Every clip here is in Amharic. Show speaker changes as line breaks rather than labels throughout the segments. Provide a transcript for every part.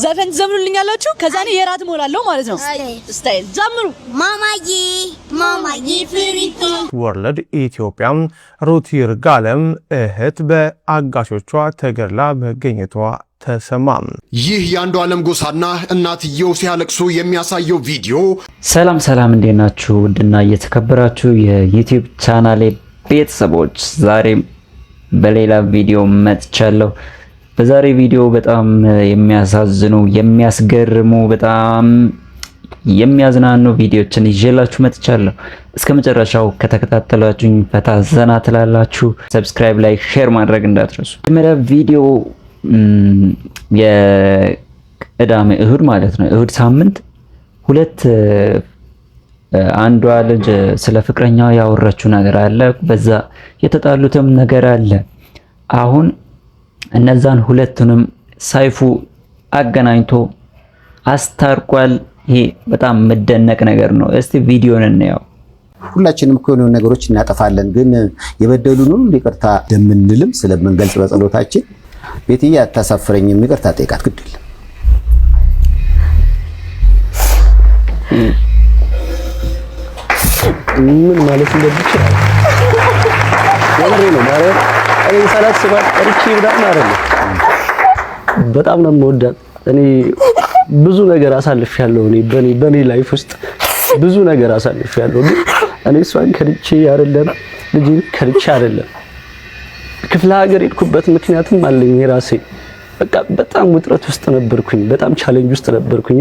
ዘፈን ዘምሩልኛላችሁ ከዛ እኔ የራት ሞላለሁ ማለት ነው ስታይል ዘምሩ ማማዬ ፍሪቲ
ወርልድ ኢትዮጵያ ሩት ይርጋለም እህት በአጋሾቿ ተገድላ መገኘቷ ተሰማም።
ይህ የአንዱ ዓለም ጎሳና እናትየው ሲያለቅሱ የሚያሳየው ቪዲዮ።
ሰላም እንዴት ናችሁ? ውድና እየተከበራችሁ የዩቲዩብ ቻናሌ ቤተሰቦች ዛሬም በሌላ ቪዲዮ መጥቻለሁ። በዛሬ ቪዲዮ በጣም የሚያሳዝኑ የሚያስገርሙ በጣም የሚያዝናኑ ቪዲዮችን ይዤላችሁ መጥቻለሁ። እስከ መጨረሻው ከተከታተላችሁኝ ፈታ ዘና ትላላችሁ። ሰብስክራይብ፣ ላይክ፣ ሼር ማድረግ እንዳትረሱ። መጀመሪያ ቪዲዮ የቅዳሜ እሁድ ማለት ነው እሁድ ሳምንት ሁለት አንዷ ልጅ ስለ ፍቅረኛው ያወራችው ነገር አለ፣ በዛ የተጣሉትም ነገር አለ። አሁን እነዛን ሁለቱንም ሳይፉ አገናኝቶ አስታርቋል። ይሄ በጣም መደነቅ ነገር ነው። እስቲ ቪዲዮን እንየው።
ሁላችንም እኮ የሆኑ ነገሮች እናጠፋለን፣ ግን የበደሉንም ይቅርታ እንደምንልም ስለምንገልጽ በጸሎታችን ቤትዬ አታሳፍረኝም ይቅርታ ጠይቃት ግድል
ምን ማለት እንደሚችል ነው ማለት እኔ ሳላስባት እርቺ ብዳና አይደለም። በጣም ነው የምወዳት። እኔ ብዙ ነገር አሳልፌያለሁ። በኔ ላይፍ ውስጥ ብዙ ነገር አሳልፌያለሁ። ግን እኔ እሷን ከልቼ አይደለም ልጅ ከልቼ አይደለም ክፍለ ሀገር ሄድኩበት ምክንያቱም አለኝ የራሴ። በቃ በጣም ውጥረት ውስጥ ነበርኩኝ፣ በጣም ቻሌንጅ ውስጥ ነበርኩኝ።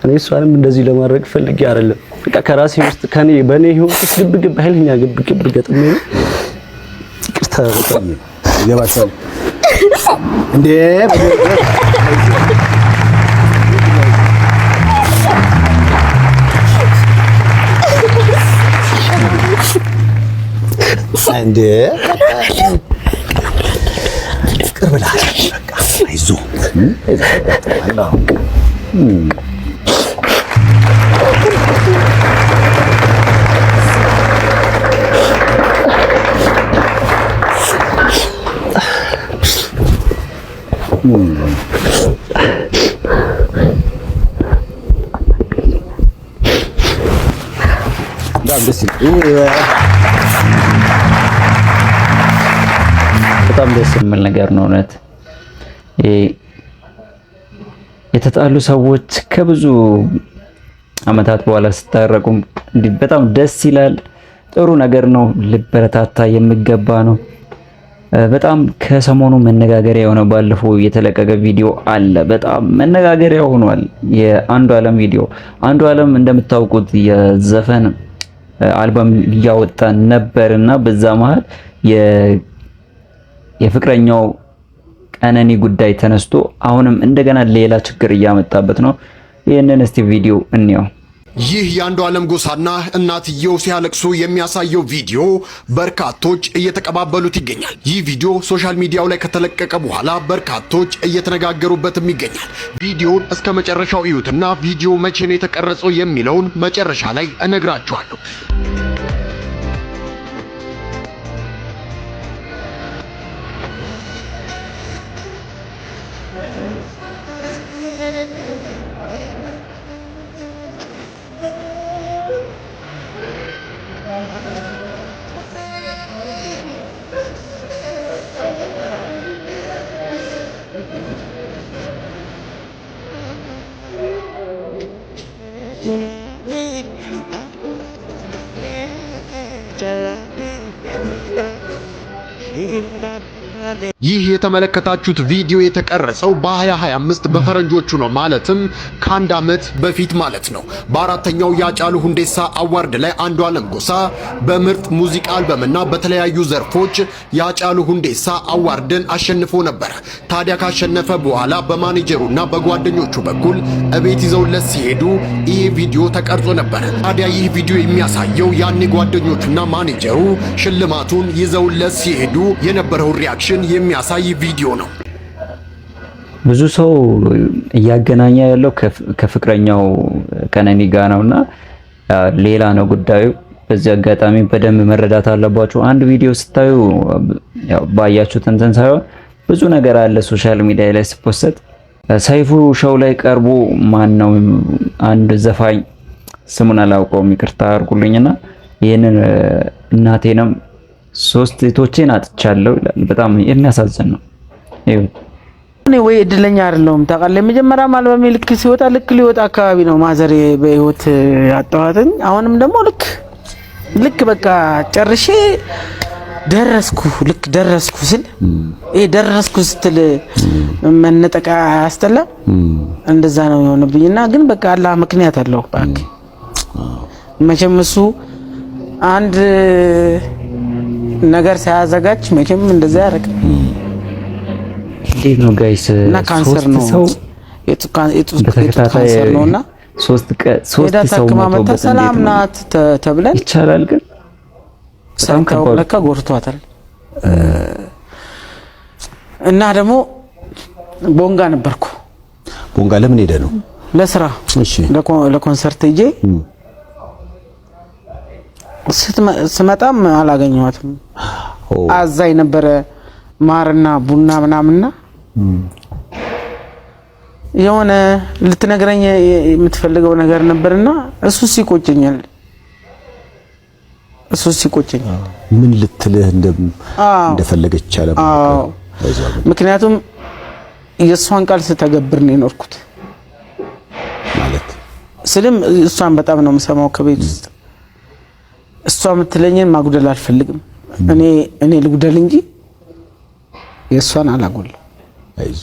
እኔ እሷንም እንደዚህ ለማድረግ ፈልጌ አይደለም። በቃ ከራሴ ውስጥ በኔ ህይወት ውስጥ ግብግብ ኃይለኛ ግብግብ ገጥሜ ይቅርታ በጣም ይገባታል እንዴ
እንዴ ፍቅር ብላ በቃ አይዞህ አላህ
በጣም ደስ የሚል ነገር ነው። እውነት የተጣሉ ሰዎች ከብዙ አመታት በኋላ ሲታረቁ በጣም ደስ ይላል። ጥሩ ነገር ነው፣ ልበረታታ የሚገባ ነው። በጣም ከሰሞኑ መነጋገሪያ የሆነ ባለፈው የተለቀቀ ቪዲዮ አለ፣ በጣም መነጋገሪያ ሆኗል። የአንዱ ዓለም ቪዲዮ። አንዱ ዓለም እንደምታውቁት የዘፈን አልበም እያወጣ ነበርና በዛ መሃል የፍቅረኛው ቀነኒ ጉዳይ ተነስቶ አሁንም እንደገና ሌላ ችግር እያመጣበት ነው። ይሄንን እስቲ ቪዲዮ እንየው።
ይህ የአንዱ ዓለም ጎሳና እናትየው ሲያለቅሱ የሚያሳየው ቪዲዮ በርካቶች እየተቀባበሉት ይገኛል። ይህ ቪዲዮ ሶሻል ሚዲያው ላይ ከተለቀቀ በኋላ በርካቶች እየተነጋገሩበትም ይገኛል። ቪዲዮውን እስከ መጨረሻው እዩትና ቪዲዮ መቼ ነው የተቀረጸው የሚለውን መጨረሻ ላይ እነግራችኋለሁ። ይህ የተመለከታችሁት ቪዲዮ የተቀረጸው በ2025 በፈረንጆቹ ነው። ማለትም ከአንድ ዓመት በፊት ማለት ነው። በአራተኛው የአጫሉ ሁንዴሳ አዋርድ ላይ አንዱ ዓለም ጎሳ በምርጥ ሙዚቃ አልበምና በተለያዩ ዘርፎች የአጫሉ ሁንዴሳ አዋርድን አሸንፎ ነበር። ታዲያ ካሸነፈ በኋላ በማኔጀሩና በጓደኞቹ በኩል እቤት ይዘውለት ሲሄዱ ይህ ቪዲዮ ተቀርጾ ነበር። ታዲያ ይህ ቪዲዮ የሚያሳየው ያኔ ጓደኞቹና ማኔጀሩ ሽልማቱን ይዘውለት ሲሄዱ የነበረው ሪአክሽን የሚያሳይ ቪዲዮ ነው።
ብዙ ሰው እያገናኘ ያለው ከፍቅረኛው ቀነኒ ጋር ነውና ሌላ ነው ጉዳዩ። በዚህ አጋጣሚ በደንብ መረዳት አለባችሁ። አንድ ቪዲዮ ስታዩ ያው ባያችሁት እንትን ሳይሆን ብዙ ነገር አለ ሶሻል ሚዲያ ላይ ሲፖስት ሰይፉ ሾው ላይ ቀርቦ ማን ነው አንድ ዘፋኝ ስሙን አላውቀውም ይቅርታ አድርጉልኝና ይሄንን እናቴንም 3 እህቶቼን አጥቻለሁ ይላል። በጣም የሚያሳዝን ነው።
እኔ ወይ እድለኛ አይደለሁም ታውቃለህ። መጀመሪያ አልበሜ ልክ ሲወጣ ልክ ሊወጣ አካባቢ ነው ማዘር በህይወት ያጣኋትኝ። አሁንም ደግሞ ልክ በቃ ጨርሼ ደረስኩ ስል ደረስኩ ስትል መነጠቃ አያስጠላም? እንደዛ ነው የሆነብኝና ግን በቃ አላህ ምክንያት አለው። ባክ መቼም እሱ አንድ ነገር ሳያዘጋጅ መቼም እንደዛ ያደርግ።
እንዴት ነው ጋይስ?
እና ካንሰር ነው የጡት ካንሰር ነውና 3 ሰው ሞቶ ሰላም ናት ተብለን
ይቻላል ግን በጣም ከባድ
ለካ ጎርቷታል። እና ደግሞ ቦንጋ ነበርኩ።
ቦንጋ ለምን ሄደ ነው?
ለስራ።
እሺ
ለኮንሰርት ሄጄ ስመጣም አላገኘኋትም። አዛኝ ነበረ ማርና ቡና ምናምንና የሆነ ልትነግረኝ የምትፈልገው ነገር ነበርና እሱስ ይቆጨኛል።
ምን ልትልህ እንደፈለገች አለ።
ምክንያቱም የእሷን ቃል ስተገብር ነው የኖርኩት
ማለት
ስልም እሷን በጣም ነው የምሰማው ከቤት ውስጥ። እሷ የምትለኝን ማጉደል አልፈልግም። እኔ ልጉደል እንጂ የእሷን አላጎል።
አይዞ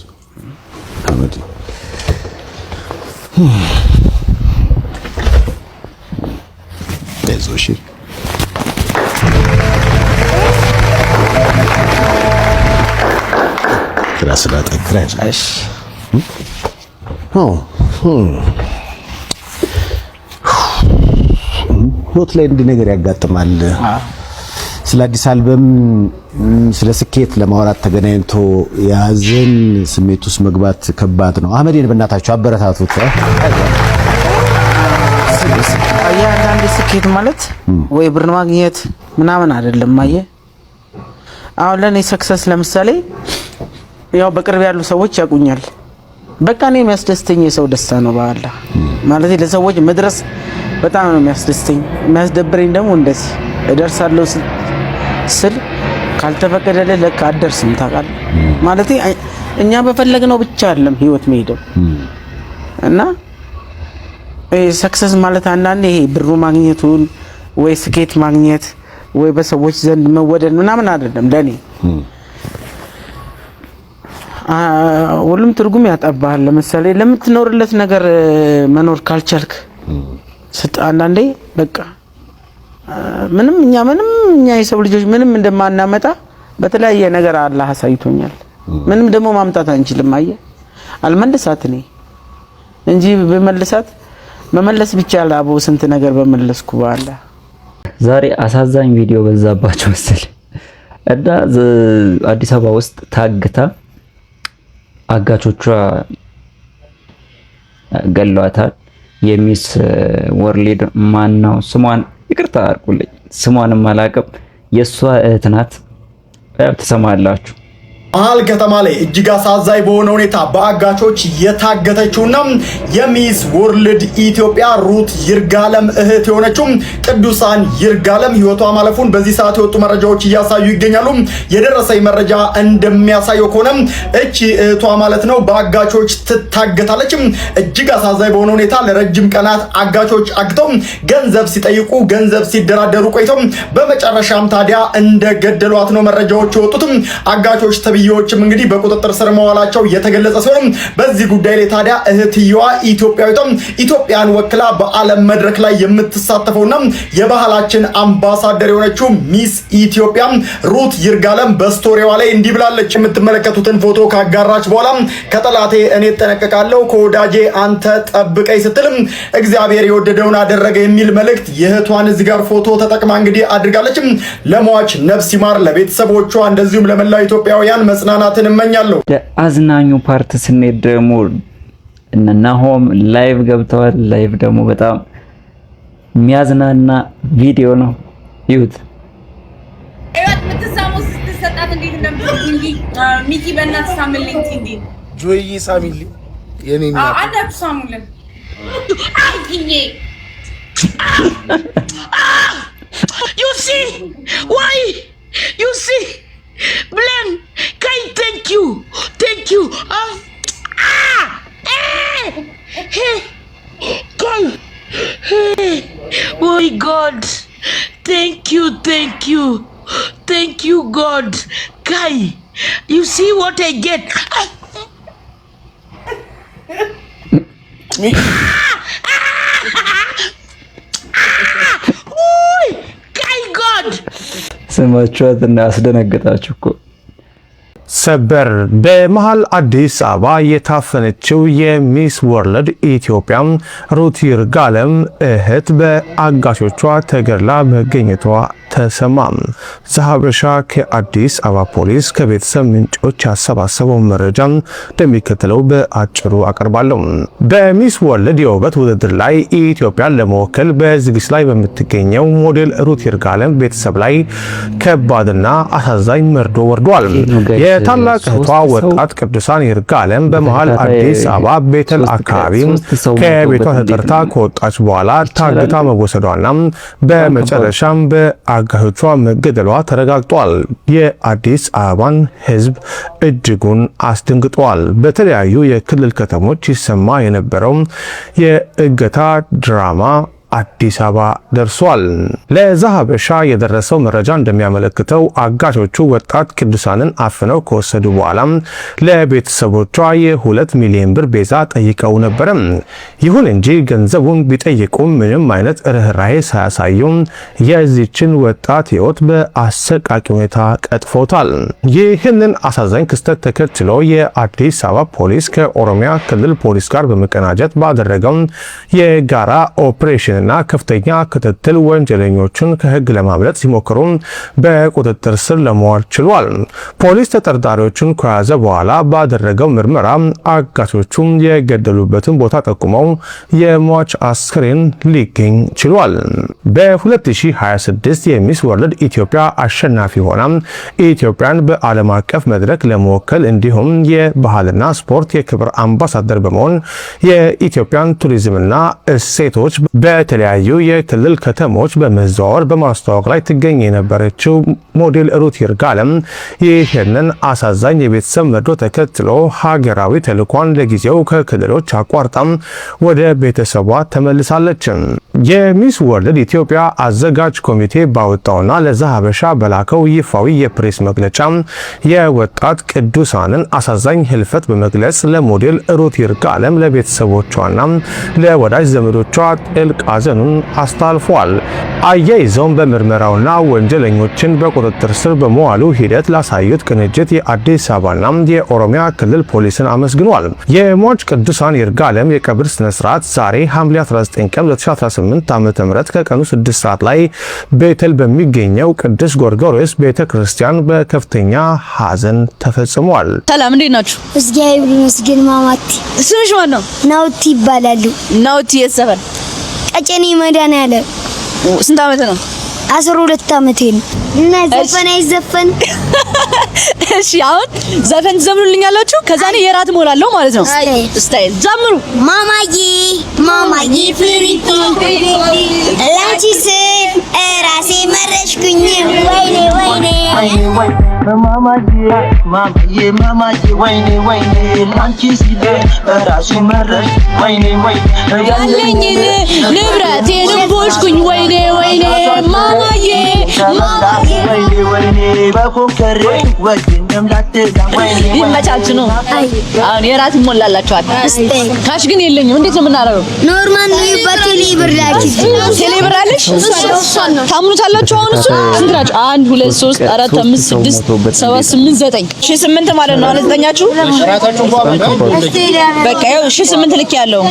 አመዲ አይዞሽ ራስ ላጠክራ አይዞሽ ኖት ላይ እንዲህ ነገር ያጋጥማል። ስለ አዲስ አልበም ስለ ስኬት ለማውራት ተገናኝቶ ያዘን ስሜት ውስጥ መግባት ከባድ ነው። አህመድን በእናታችሁ አበረታቱት።
አንዳንድ ስኬት ማለት ወይ ብር ማግኘት ምናምን አይደለም። ማየ አሁን ለኔ ሰክሰስ ለምሳሌ ያው በቅርብ ያሉ ሰዎች ያቁኛል። በቃ እኔ የሚያስደስተኝ የሰው ደስታ ነው። ባላ ማለት ለሰዎች መድረስ በጣም ነው የሚያስደስተኝ። የሚያስደብረኝ ደግሞ እንደዚህ እደርሳለሁ ስል ካልተፈቀደልህ ለካ አደርስም። ታውቃለህ ማለት እኛ በፈለግነው ብቻ አይደለም ህይወት መሄደው እና ሰክሰስ ማለት አንዳንዴ ይሄ ብሩ ማግኘቱን ወይ ስኬት ማግኘት ወይ በሰዎች ዘንድ መወደድ ምናምን አይደለም። ለኔ ሁሉም ትርጉም ያጣባል። ለምሳሌ ለምትኖርለት ነገር መኖር ካልቻልክ አንዳንዴ በቃ ምንም እኛ የሰው ልጆች ምንም እንደማናመጣ በተለያየ ነገር አላህ አሳይቶኛል። ምንም ደግሞ ማምጣት አንችልም። አየህ አልመለሳት እኔ እንጂ በመለሳት መመለስ ብቻ አላቦ ስንት ነገር በመለስኩ ባላ።
ዛሬ አሳዛኝ ቪዲዮ በዛባቸው መሰለኝ እና አዲስ አበባ ውስጥ ታግታ አጋቾቿ ገሏታል። የሚስ ወርልድ ማነው ስሟን ይቅርታ አድርጉልኝ፣ ስሟንም አላውቅም። የሷ እህት ናት። ትሰማላችሁ።
መሀል ከተማ ላይ እጅግ አሳዛኝ በሆነ ሁኔታ በአጋቾች የታገተችውና የሚስ ወርልድ ኢትዮጵያ ሩት ይርጋለም እህት የሆነችው ቅዱሳን ይርጋለም ህይወቷ ማለፉን በዚህ ሰዓት የወጡ መረጃዎች እያሳዩ ይገኛሉ። የደረሰኝ መረጃ እንደሚያሳየው ከሆነ እቺ እህቷ ማለት ነው በአጋቾች ትታገታለች። እጅግ አሳዛኝ በሆነ ሁኔታ ለረጅም ቀናት አጋቾች አግተው ገንዘብ ሲጠይቁ ገንዘብ ሲደራደሩ ቆይተው በመጨረሻም ታዲያ እንደገደሏት ነው መረጃዎች የወጡት። አጋቾች ተብዬዎችም እንግዲህ በቁጥጥር ስር መዋላቸው የተገለጸ ሲሆን በዚህ ጉዳይ ላይ ታዲያ እህትየዋ ኢትዮጵያን ወክላ በዓለም መድረክ ላይ የምትሳተፈውና የባህላችን አምባሳደር የሆነችው ሚስ ኢትዮጵያ ሩት ይርጋለም በስቶሪዋ ላይ እንዲህ ብላለች። የምትመለከቱትን ፎቶ ካጋራች በኋላ ከጠላቴ እኔ እጠነቀቃለሁ ከወዳጄ አንተ ጠብቀኝ ስትልም እግዚአብሔር የወደደውን አደረገ የሚል መልእክት የእህቷን እዚህ ጋር ፎቶ ተጠቅማ እንግዲህ አድርጋለች። ለሟች ነፍስ ይማር፣ ለቤተሰቦቿ እንደዚሁም ለመላው ኢትዮጵያውያን መጽናናትን እመኛለሁ።
አዝናኙ ፓርት ስንሄድ ደግሞ እነ ናሆም ላይቭ ገብተዋል። ላይቭ ደግሞ በጣም የሚያዝናና ቪዲዮ ነው። ይሁት
ምትሳሙ ስትሰጣት እንዴት እንደምትል ሚኪ በእናትህ ሳምልኝ እንዴ ጆይ ሳሚልኝ የኔና
አዳብሳሙልን You see why you see Blen Kai thank you hey Kai hey oh God thank you God Kai you see what I get
ስማችኋት እና አስደነግጣችሁ እኮ
ሰበር በመሃል አዲስ አበባ የታፈነችው የሚስ ወርልድ ኢትዮጵያ ሩት ይርጋለም እህት በአጋሾቿ ተገድላ መገኘቷ ተሰማ። ዘሀበሻ ከአዲስ አበባ ፖሊስ ከቤተሰብ ምንጮች ያሰባሰበው መረጃ እንደሚከተለው በአጭሩ አቀርባለሁ። በሚስ ወርልድ የውበት ውድድር ላይ ኢትዮጵያን ለመወከል በዝግጅት ላይ በምትገኘው ሞዴል ሩት ይርጋለም ቤተሰብ ላይ ከባድና አሳዛኝ መርዶ ወርዷል። የታላቅ እህቷ ወጣት ቅዱሳን ይርጋለም በመሃል አዲስ አበባ ቤተል አካባቢ ከቤቷ ተጠርታ ከወጣች በኋላ ታግታ መወሰዷና በመጨረሻም በአጋቾቿ መገደሏ ተረጋግጧል። የአዲስ አበባን ሕዝብ እጅጉን አስደንግጧል። በተለያዩ የክልል ከተሞች ይሰማ የነበረው የእገታ ድራማ አዲስ አበባ ደርሷል። ለዘሀበሻ የደረሰው መረጃ እንደሚያመለክተው አጋቾቹ ወጣት ቅዱሳንን አፍነው ከወሰዱ በኋላ ለቤተሰቦቿ የ2 ሚሊዮን ብር ቤዛ ጠይቀው ነበር። ይሁን እንጂ ገንዘቡን ቢጠይቁም ምንም አይነት ርህራሄ ሳያሳዩ የዚችን ወጣት ሕይወት በአሰቃቂ ሁኔታ ቀጥፎታል። ይህንን አሳዛኝ ክስተት ተከትሎ የአዲስ አበባ ፖሊስ ከኦሮሚያ ክልል ፖሊስ ጋር በመቀናጀት ባደረገው የጋራ ኦፕሬሽን እና ከፍተኛ ክትትል ወንጀለኞችን ከህግ ለማምለጥ ሲሞክሩ በቁጥጥር ስር ለማዋል ችሏል። ፖሊስ ተጠርጣሪዎችን ከያዘ በኋላ ባደረገው ምርመራ አጋቾቹ የገደሉበትን ቦታ ጠቁመው የሟች አስክሬን ሊገኝ ችሏል። በ2026 የሚስ ወርልድ ኢትዮጵያ አሸናፊ ሆና ኢትዮጵያን በዓለም አቀፍ መድረክ ለመወከል እንዲሁም የባህልና ስፖርት የክብር አምባሳደር በመሆን የኢትዮጵያን ቱሪዝምና እሴቶች በተለያዩ የክልል ከተሞች በመዘዋወር በማስተዋወቅ ላይ ትገኝ የነበረችው ሞዴል ሩት ይርጋለም ይህንን አሳዛኝ የቤተሰብ መርዶ ተከትሎ ሀገራዊ ተልዕኳን ለጊዜው ከክልሎች አቋርጣም ወደ ቤተሰቧ ተመልሳለች። የሚስ ወርልድ ኢትዮጵያ አዘጋጅ ኮሚቴ ባወጣውና ለዘሀበሻ በላከው ይፋዊ የፕሬስ መግለጫ የወጣት ቅዱሳንን አሳዛኝ ህልፈት በመግለጽ ለሞዴል ሩት ይርጋለም ለቤተሰቦቿና ለወዳጅ ዘመዶቿ ጥልቅ ሐዘኑን አስተላልፏል። አያይዘውም በምርመራውና ወንጀለኞችን በቁጥጥር ስር በመዋሉ ሂደት ላሳዩት ቅንጅት የአዲስ አበባና የኦሮሚያ ክልል ፖሊስን አመስግኗል። የሟች ቅዱሳን ይርጋለም የቀብር ስነ ስርዓት ዛሬ ሐምሌ 19 ቀን 2018 ዓ.ም ከቀኑ 6 ሰዓት ላይ ቤተል በሚገኘው ቅዱስ ጎርጎርዮስ ቤተክርስቲያን በከፍተኛ ሐዘን ተፈጽሟል።
ሰላም እንዴት ናችሁ?
እግዚአብሔር ይመስገን። ማማቲ
ስምሽ ማን ነው?
ናውቲ ይባላል።
ናውቲ የሰፈር
ቀጨኔ መድኃኒዓለም።
ስንት ዓመት ነው?
12 ዓመቴ ነው። እና ዘፈን አይዘፈን?
እሺ አሁን ዘፈን ትዘምሩልኛላችሁ? ከዛ እኔ የራት ሞላለሁ ማለት ነው። ስታይል ጀምሩ።
ማማዬ ማማዬ ፍሪቲ ላንቺ ስል ራሴ መረሽኩኝ ወይኔ ወይኔ
ማማዬ ማማዬ ማማዬ ወይኔ ወይኔ ላንቺ ስል ራሴ መረሽ ወይኔ ወይኔ
ያለኝን ንብረቴን ቦሽኩኝ ወይኔ ወይኔ ማማዬ ማማዬ
ወይኔ ወይኔ በፎከሬ ወይኔም ላትጋ ወይኔ
ይመቻችሁ ነው። አሁን የራት ሞላላችኋል። ካሽ ግን የለኝም። እንዴት ነው የምናደርገው?
ኖርማል ነው። በቴሌ ብር ላኪ።
ቴሌ ብር አለሽ? ታምኑታላችሁ? አሁን እሱ ስንት ናችሁ? 1 2 3 4 5 6 7 8 9 ሺህ 8 ማለት ነው። አነስተኛችሁ በቃ ይኸው ሺህ 8 ልክ ያለው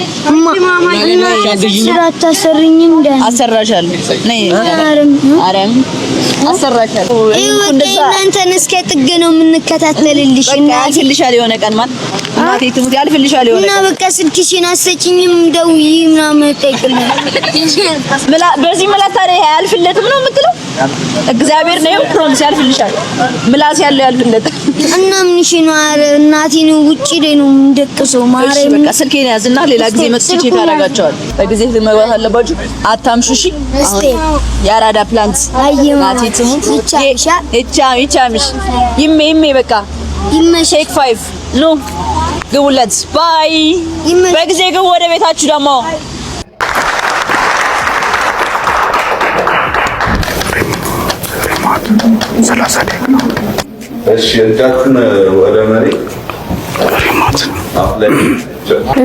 አታሰርኝም?
አሰራሻለሁ። ነይ አረም አሰራሻለሁ።
እናንተን እስከ ጥግ ነው የምንከታተልልሽ።
እና ያልፍልሻል የሆነ ቀን ማለት እናቴ ትሙት ያልፍልሻል ይሆነ
እና በቃ ስልክሽን አሰጪኝም ደውዪ ምናምን ጠይቅልኝ
በዚህ መላታ ላይ ያልፍለትም ነው የምትለው እግዚአብሔር ነው ፕሮሚስ ያልፍልሻል ምላስ ያለው ያልፍለት
እና ምን እሺ ነው እናቴ ነው ውጪ ላይ ነው እንደቅሰው ማረኝ
በቃ ስልኬን ያዝና ሌላ ጊዜ መጥቼ ታረጋቸዋል በጊዜ መግባት አለባችሁ አታምሹሺ አሁን ያራዳ ፕላንት እናቴ ትሙት ይቻምሽ ይሜ በቃ ሼክ 5 ኑ ግቡለት ባይ በጊዜ ግቡ ወደ ቤታችሁ ደግሞ
እሺ እንታክን ወደ መሪ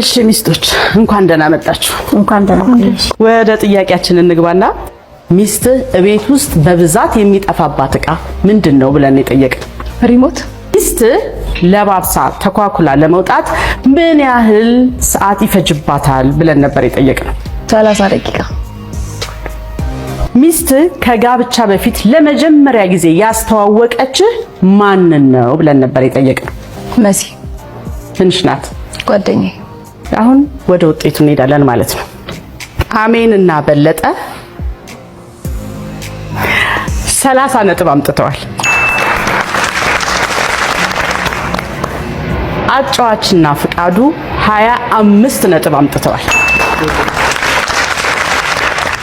እሺ ሚስቶች እንኳን ደህና መጣችሁ እንኳን ደህና መጣችሁ ወደ ጥያቄያችን እንግባና ሚስት ቤት ውስጥ በብዛት የሚጠፋባት ዕቃ ምንድነው ብለን የጠየቅን ሪሞት ሚስት ለባብሳ ተኳኩላ ለመውጣት ምን ያህል ሰዓት ይፈጅባታል ብለን ነበር የጠየቅነው
30 ደቂቃ
ሚስት ከጋብቻ በፊት ለመጀመሪያ ጊዜ ያስተዋወቀች ማንን ነው ብለን ነበር የጠየቅነው
መሲ
ትንሽ ናት
ጓደኛዬ
አሁን ወደ ውጤቱ እንሄዳለን ማለት ነው አሜን እና በለጠ 30 ነጥብ አምጥተዋል አጫዋችና ፍቃዱ 25 ነጥብ አምጥተዋል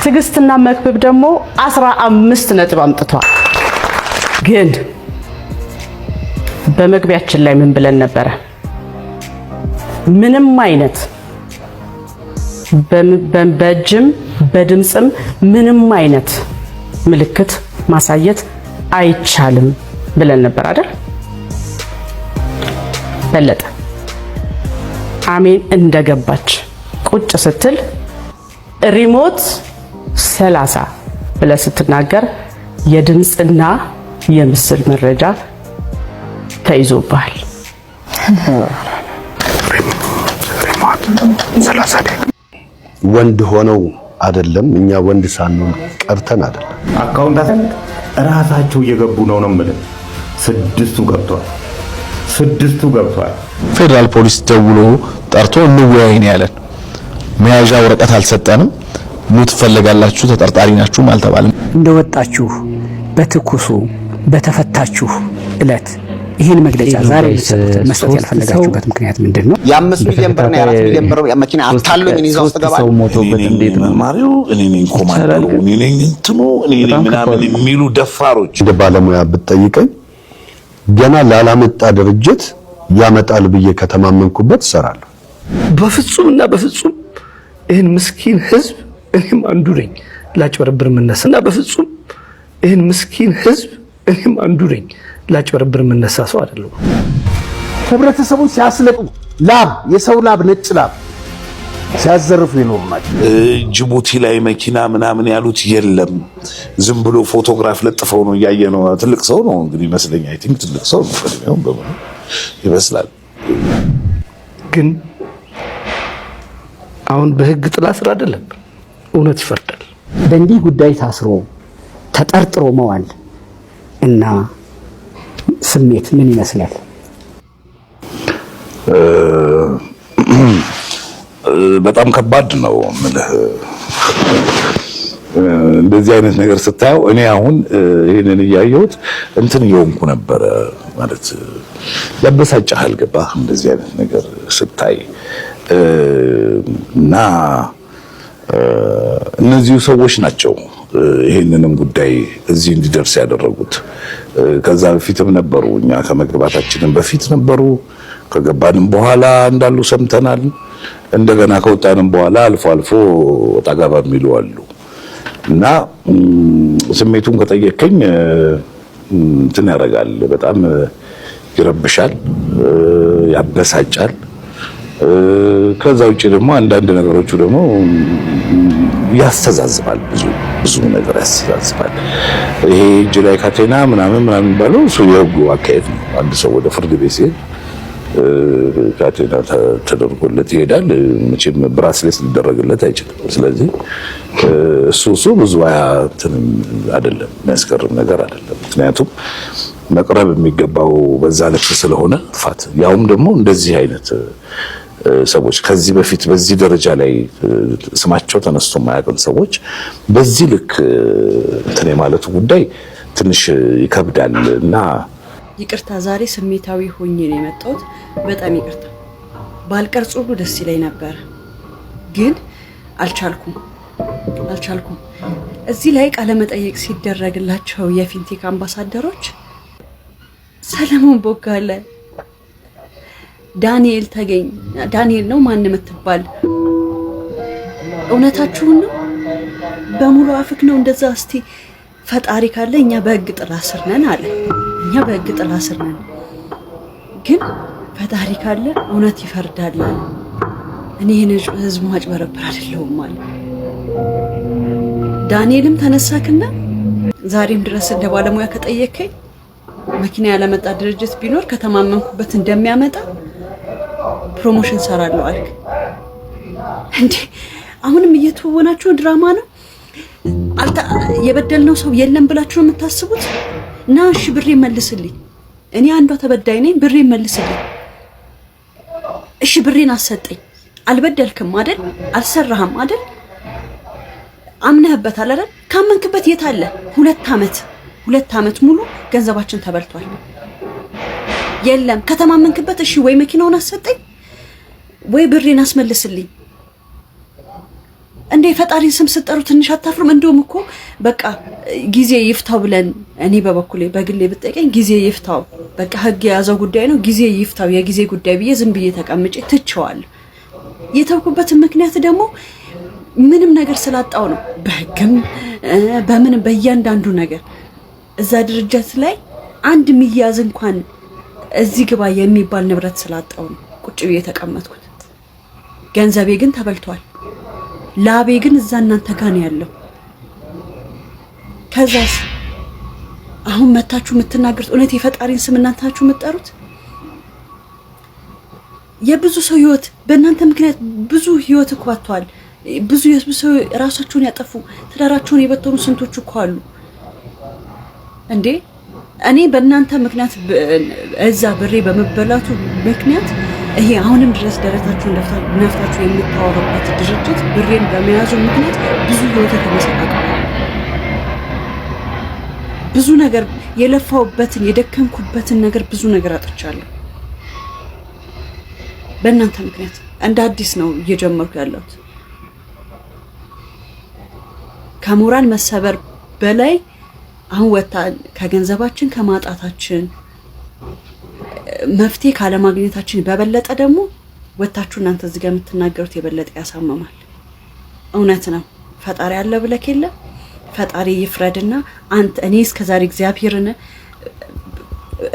ትግስትና መክብብ ደግሞ 15 ነጥብ አምጥተዋል ግን በመግቢያችን ላይ ምን ብለን ነበር ምንም አይነት በእጅም በድምጽም ምንም አይነት ምልክት ማሳየት አይቻልም ብለን ነበር አይደል በለጠ አሜን እንደገባች ቁጭ ስትል ሪሞት 30 ብለ ስትናገር የድምጽና የምስል መረጃ ተይዞባል
ወንድ ሆነው አይደለም እኛ ወንድ ሳንሆን ቀርተን አይደለም
አካውንታንት ራሳቸው እየገቡ ነው የምልህ ስድስቱ ገብቷል
ፌደራል ፖሊስ ደውሎ ጠርቶ እንወያይ ነው ያለን መያዣ ወረቀት አልሰጠንም ኑ ትፈልጋላችሁ ተጠርጣሪ ናችሁ አልተባለም
እንደወጣችሁ በትኩሱ በተፈታችሁ እለት ይሄን መግለጫ ዛሬ መስጠት ያልፈለጋችሁበት ምክንያት ምንድነው
የ5 ሚሊዮን ብር ነው የ4 ሚሊዮን ብር መኪና አታሉኝ እኔ እዛው ተገባል
ሰው ሞቶበት እንዴት ነው
ማሪው እኔ ነኝ ኮማንደሩ እኔ ነኝ እንትኑ እኔ ነኝ ምናምን የሚሉ ደፋሮች
እንደ ባለሙያ ብትጠይቀኝ ገና ላላመጣ ድርጅት ያመጣል ብዬ ከተማመንኩበት እሰራለሁ
በፍጹምና በፍጹም ይሄን ምስኪን ህዝብ እኔም አንዱ ነኝ ላጭበረብር መነሳና በፍጹም ይሄን ምስኪን ህዝብ እኔም አንዱ ነኝ ላጭበረብር መነሳ ሰው አይደለም
ህብረተሰቡን ሲያስለጡ ላብ የሰው ላብ ነጭ ላብ ሲያዘርፉ ይኖርማል
ጅቡቲ ላይ መኪና ምናምን ያሉት የለም ዝም ብሎ ፎቶግራፍ ለጥፈው ነው ያየ ነው ትልቅ ሰው ነው እንግዲህ መስለኛ አይ ቲንክ ትልቅ ሰው ነው በመሆኑ ይመስላል
ግን አሁን በህግ ጥላ ስር አይደለም እውነት ይፈርዳል
በእንዲህ ጉዳይ ታስሮ ተጠርጥሮ መዋል እና ስሜት ምን ይመስላል
በጣም ከባድ ነው ምልህ እንደዚህ አይነት ነገር ስታየው እኔ አሁን ይሄንን ያያየሁት እንትን የሆንኩ ነበር ማለት ያበሳጫል ገባ እንደዚህ አይነት ነገር ስታይ እና እነዚህ ሰዎች ናቸው ይሄንንም ጉዳይ እዚህ እንዲደርስ ያደረጉት ከዛ በፊትም ነበሩ እኛ ከመግባታችንም በፊት ነበሩ ከገባንም በኋላ እንዳሉ ሰምተናል እንደገና ከወጣንም በኋላ አልፎ አልፎ ወጣጋባ የሚሉ አሉ እና ስሜቱን ከጠየቀኝ እንትን ያደርጋል በጣም ይረብሻል ያበሳጫል ከዛ ውጪ ደግሞ አንዳንድ ነገሮቹ ደግሞ ያስተዛዝባል ብዙ ነገር ያስተዛዝባል ይሄ እጅ ላይ ካቴና ምናምን ባለው እሱ የህጉ አካሄድ ነው አንድ ሰው ወደ ፍርድ ቤት ሲሄድ ካቴና ተደርጎለት ይሄዳል። መቼም ብራስሌት ሊደረግለት አይችልም። ስለዚህ እሱ ብዙ አይደለም፣ የሚያስገርም ነገር አይደለም። ምክንያቱም መቅረብ የሚገባው በዛ ልክ ስለሆነ ጥፋት ያውም ደግሞ እንደዚህ አይነት ሰዎች ከዚህ በፊት በዚህ ደረጃ ላይ ስማቸው ተነስቶ የማያውቅም ሰዎች በዚህ ልክ እንትን የማለቱ ጉዳይ ትንሽ ይከብዳል እና
ይቅርታ ዛሬ ስሜታዊ ሆኜ ነው የመጣሁት። በጣም ይቅርታ። ባልቀርጽ ሁሉ ደስ ይለኝ ነበር፣ ግን አልቻልኩም። እዚህ ላይ ቃለ መጠይቅ ሲደረግላቸው የፊንቴክ አምባሳደሮች ሰለሞን ቦጋለ፣ ዳንኤል ተገኝ፣ ዳንኤል ነው ማን የምትባል እውነታችሁን ነው በሙሉ አፍክ ነው እንደዛ? እስቲ ፈጣሪ ካለ እኛ በህግ ጥላ ስር ነን አለ። እኛ በህግ ጥላ ስር ነን፣ ግን ፈጣሪ ካለ እውነት ይፈርዳል። እኔ ህዝብ ማጭበረበር አይደለሁም አለ። ዳንኤልም ተነሳክና ዛሬም ድረስ እንደ ባለሙያ ከጠየከኝ መኪና ያለመጣ ድርጅት ቢኖር ከተማመንኩበት እንደሚያመጣ ፕሮሞሽን ሰራለሁ አልክ እንዴ? አሁንም እየተወናችሁ ድራማ ነው። የበደልነው ሰው የለም ብላችሁ ነው የምታስቡት? እና እሺ ብሬ መልስልኝ። እኔ አንዷ ተበዳይ ነኝ። ብሬ መልስልኝ። እሺ ብሬን አሰጠኝ። አልበደልክም አይደል? አልሰራህም አይደል? አምነህበታል አይደል? ካመንክበት የት አለ? 2 ዓመት ሙሉ ገንዘባችን ተበልቷል። የለም ከተማመንክበት እሺ ወይ መኪናውን አሰጠኝ ወይ ብሬን አስመልስልኝ። እንደ ፈጣሪን ስም ስጠሩ ትንሽ አታፍሩም? እንደውም እኮ በቃ ጊዜ ይፍታው ብለን እኔ በበኩሌ በግሌ ብጠይቀኝ ጊዜ ይፍታው፣ በቃ ህግ የያዘው ጉዳይ ነው፣ ጊዜ ይፍታው፣ የጊዜ ጉዳይ ብዬ ዝም ብዬ ተቀምጬ ትቼዋለሁ። የተውኩበትን ምክንያት ደግሞ ምንም ነገር ስላጣው ነው። በህግም በምንም በእያንዳንዱ ነገር እዛ ድርጅት ላይ አንድ ሚያዝ እንኳን እዚህ ግባ የሚባል ንብረት ስላጣው ነው ቁጭ ብዬ ተቀመጥኩት። ገንዘቤ ግን ተበልቷል። ላቤ ግን እዛ እናንተ ጋር ነው ያለው። ከዛስ አሁን መታችሁ የምትናገሩት እውነት የፈጣሪን ስም እናንታችሁ የምትጠሩት? የብዙ ሰው ህይወት በእናንተ ምክንያት ብዙ ህይወት እኮ አጥቷል። ብዙ ሰው ራሳቸውን ያጠፉ ትዳራቸውን የበተኑ ስንቶች እኮ አሉ እንዴ። እኔ በእናንተ ምክንያት እዛ ብሬ በመበላቱ ምክንያት ይሄ አሁንም ድረስ ደረታችሁ ነፍታችሁ የምታወሩበት ድርጅት ብሬን በመያዙ ምክንያት ብዙ ህይወት ተመሰቃቅሏል። ብዙ ነገር የለፋውበትን የደከምኩበትን ነገር ብዙ ነገር አጥቻለሁ በእናንተ ምክንያት። እንደ አዲስ ነው እየጀመርኩ ያለሁት። ከሞራል መሰበር በላይ አሁን ወጣ ከገንዘባችን ከማጣታችን መፍትሄ ካለማግኘታችን በበለጠ ደግሞ ወጣችሁ እናንተ እዚህ ጋር የምትናገሩት የበለጠ ያሳመማል። እውነት ነው። ፈጣሪ ያለ ብለክ የለ ፈጣሪ ይፍረድና አንተ እኔ እስከዛሬ እግዚአብሔርን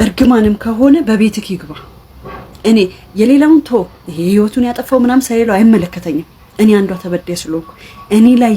እርግማንም ከሆነ በቤትክ ይግባ። እኔ የሌላውን ይሄ ህይወቱን ያጠፋው ምናምን ሳይለው አይመለከተኝም። እኔ አንዷ ተበዳይ ስለሆንኩ እኔ ላይ